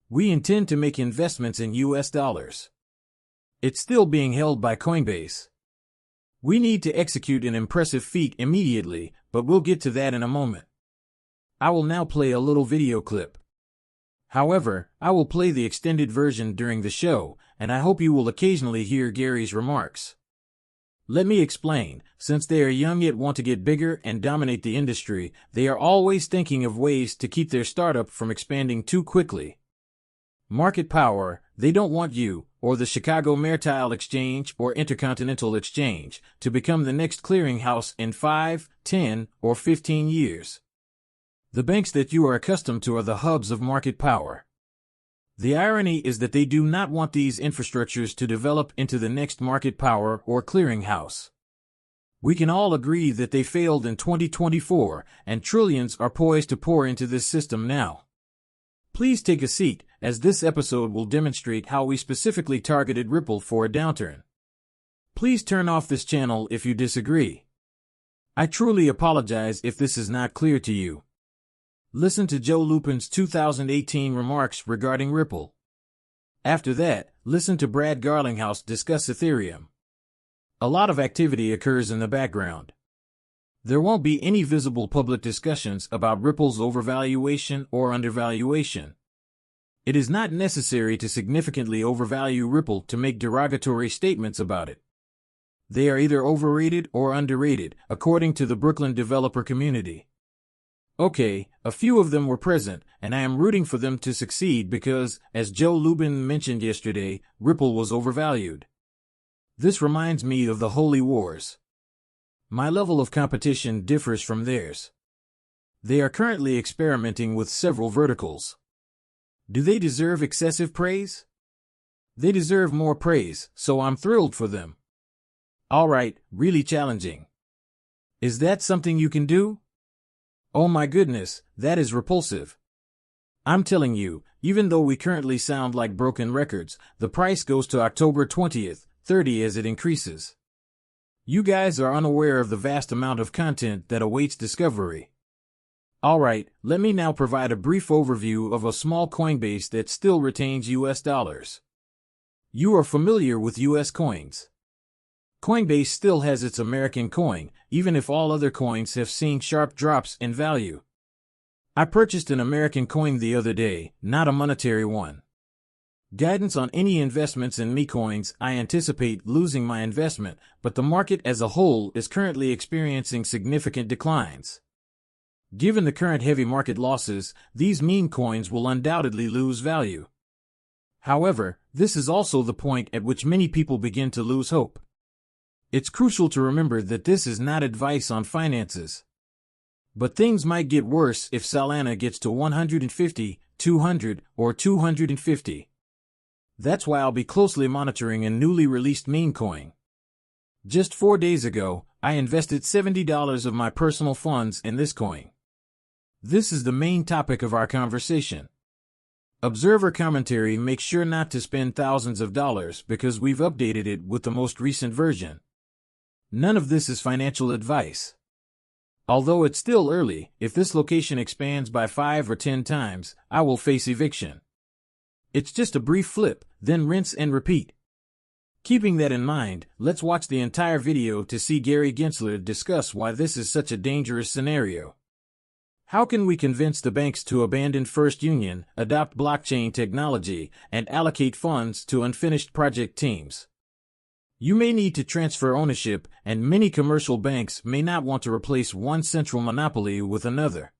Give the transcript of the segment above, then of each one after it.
We intend to make investments in US dollars. It's still being held by Coinbase. We need to execute an impressive feat immediately, but we'll get to that in a moment. I will now play a little video clip. However, I will play the extended version during the show, and I hope you will occasionally hear Gary's remarks. Let me explain. Since they are young yet want to get bigger and dominate the industry, they are always thinking of ways to keep their startup from expanding too quickly. Market power, they don't want you, or the Chicago Mercantile Exchange or Intercontinental Exchange, to become the next clearinghouse in 5, 10, or 15 years. The banks that you are accustomed to are the hubs of market power. The irony is that they do not want these infrastructures to develop into the next market power or clearinghouse. We can all agree that they failed in 2024, and trillions are poised to pour into this system now. Please take a seat, as this episode will demonstrate how we specifically targeted Ripple for a downturn. Please turn off this channel if you disagree. I truly apologize if this is not clear to you. Listen to Joe Lupin's 2018 remarks regarding Ripple. After that, listen to Brad Garlinghouse discuss Ethereum. A lot of activity occurs in the background. There won't be any visible public discussions about Ripple's overvaluation or undervaluation. It is not necessary to significantly overvalue Ripple to make derogatory statements about it. They are either overrated or underrated, according to the Brooklyn developer community. Okay, a few of them were present, and I am rooting for them to succeed because, as Joe Lubin mentioned yesterday, Ripple was overvalued. This reminds me of the Holy Wars. My level of competition differs from theirs. They are currently experimenting with several verticals. Do they deserve excessive praise? They deserve more praise, so I'm thrilled for them. Alright, really challenging. Is that something you can do? Oh my goodness, that is repulsive. I'm telling you, even though we currently sound like broken records, the price goes to October 20th, 30 as it increases. You guys are unaware of the vast amount of content that awaits discovery. Alright, let me now provide a brief overview of a small Coinbase that still retains US dollars. You are familiar with US coins. Coinbase still has its American coin, even if all other coins have seen sharp drops in value. I purchased an American coin the other day, not a monetary one. Guidance on any investments in mecoins. I anticipate losing my investment, but the market as a whole is currently experiencing significant declines. Given the current heavy market losses, these meme coins will undoubtedly lose value. However, this is also the point at which many people begin to lose hope. It's crucial to remember that this is not advice on finances. But things might get worse if Solana gets to 150, 200, or 250. That's why I'll be closely monitoring a newly released meme coin. Just 4 days ago, I invested $70 of my personal funds in this coin. This is the main topic of our conversation. Observer commentary makes sure not to spend thousands of dollars because we've updated it with the most recent version. None of this is financial advice. Although it's still early, if this location expands by 5 or 10 times, I will face eviction. It's just a brief flip, then rinse and repeat. Keeping that in mind, let's watch the entire video to see Gary Gensler discuss why this is such a dangerous scenario. How can we convince the banks to abandon First Union, adopt blockchain technology, and allocate funds to unfinished project teams? You may need to transfer ownership, and many commercial banks may not want to replace one central monopoly with another.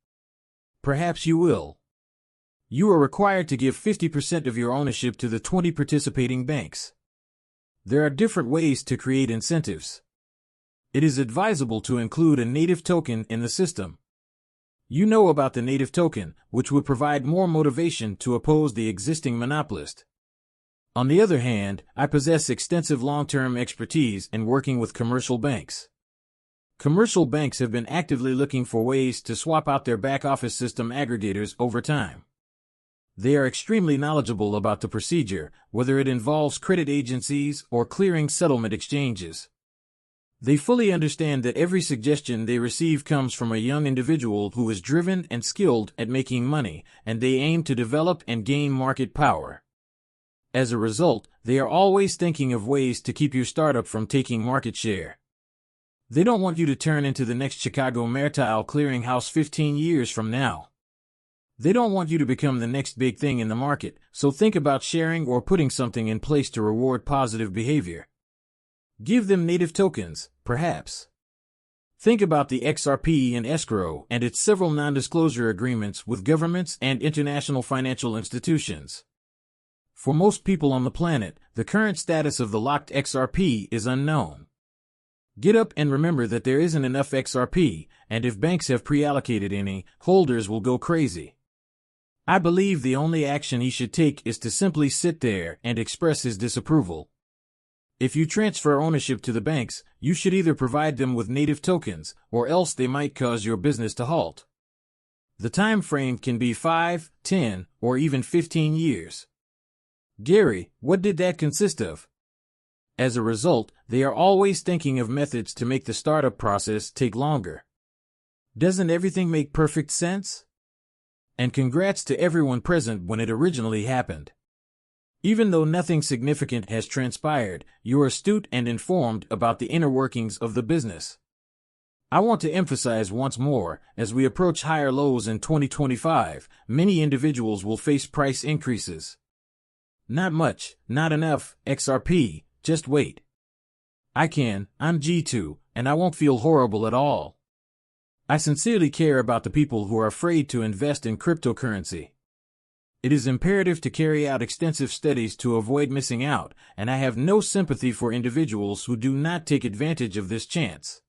Perhaps you will. You are required to give 50% of your ownership to the 20 participating banks. There are different ways to create incentives. It is advisable to include a native token in the system. You know about the native token, which would provide more motivation to oppose the existing monopolist. On the other hand, I possess extensive long-term expertise in working with commercial banks. Commercial banks have been actively looking for ways to swap out their back-office system aggregators over time. They are extremely knowledgeable about the procedure, whether it involves credit agencies or clearing settlement exchanges. They fully understand that every suggestion they receive comes from a young individual who is driven and skilled at making money, and they aim to develop and gain market power. As a result, they are always thinking of ways to keep your startup from taking market share. They don't want you to turn into the next Chicago Mercantile Clearinghouse 15 years from now. They don't want you to become the next big thing in the market, so think about sharing or putting something in place to reward positive behavior. Give them native tokens, perhaps. Think about the XRP in escrow and its several non-disclosure agreements with governments and international financial institutions. For most people on the planet, the current status of the locked XRP is unknown. Get up and remember that there isn't enough XRP, and if banks have pre-allocated any, holders will go crazy. I believe the only action he should take is to simply sit there and express his disapproval. If you transfer ownership to the banks, you should either provide them with native tokens, or else they might cause your business to halt. The time frame can be 5, 10, or even 15 years. Gary, what did that consist of? As a result, they are always thinking of methods to make the startup process take longer. Doesn't everything make perfect sense? And congrats to everyone present when it originally happened. Even though nothing significant has transpired, you are astute and informed about the inner workings of the business. I want to emphasize once more, as we approach higher lows in 2025, many individuals will face price increases. Not much, not enough, XRP, just wait. I'm G2, and I won't feel horrible at all. I sincerely care about the people who are afraid to invest in cryptocurrency. It is imperative to carry out extensive studies to avoid missing out, and I have no sympathy for individuals who do not take advantage of this chance.